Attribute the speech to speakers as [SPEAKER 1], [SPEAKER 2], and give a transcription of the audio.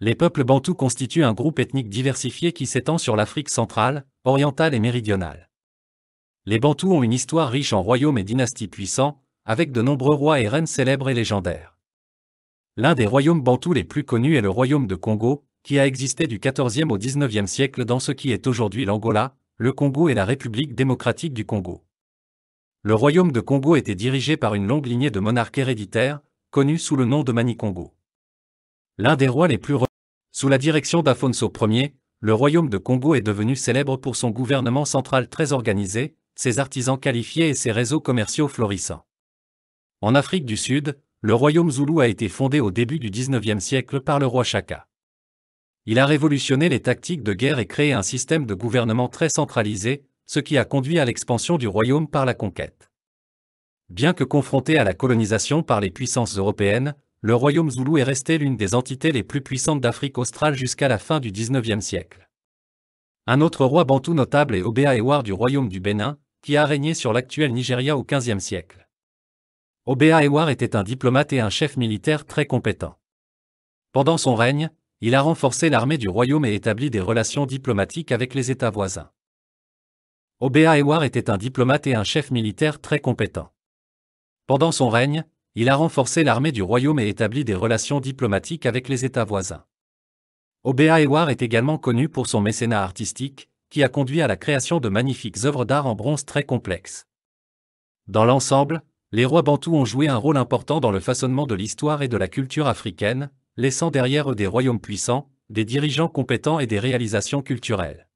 [SPEAKER 1] Les peuples bantous constituent un groupe ethnique diversifié qui s'étend sur l'Afrique centrale, orientale et méridionale. Les Bantous ont une histoire riche en royaumes et dynasties puissants, avec de nombreux rois et reines célèbres et légendaires. L'un des royaumes bantous les plus connus est le royaume de Congo, qui a existé du XIVe au XIXe siècle dans ce qui est aujourd'hui l'Angola, le Congo et la République démocratique du Congo. Le royaume de Congo était dirigé par une longue lignée de monarques héréditaires, connus sous le nom de Mani-Congo. L'un des rois les plus sous la direction d'Afonso Ier, le royaume de Congo est devenu célèbre pour son gouvernement central très organisé, ses artisans qualifiés et ses réseaux commerciaux florissants. En Afrique du Sud, le royaume zoulou a été fondé au début du XIXe siècle par le roi Chaka. Il a révolutionné les tactiques de guerre et créé un système de gouvernement très centralisé, ce qui a conduit à l'expansion du royaume par la conquête. Bien que confronté à la colonisation par les puissances européennes, le royaume zoulou est resté l'une des entités les plus puissantes d'Afrique australe jusqu'à la fin du XIXe siècle. Un autre roi bantou notable est Obéa Ewar du royaume du Bénin, qui a régné sur l'actuel Nigeria au XVe siècle. Obéa Ewar était un diplomate et un chef militaire très compétent. Pendant son règne, il a renforcé l'armée du royaume et établi des relations diplomatiques avec les États voisins. Obéa Ewar était un diplomate et un chef militaire très compétent. Pendant son règne, il a renforcé l'armée du royaume et établi des relations diplomatiques avec les États voisins. Obéa Ewar est également connu pour son mécénat artistique, qui a conduit à la création de magnifiques œuvres d'art en bronze très complexes. Dans l'ensemble, les rois bantous ont joué un rôle important dans le façonnement de l'histoire et de la culture africaine, laissant derrière eux des royaumes puissants, des dirigeants compétents et des réalisations culturelles.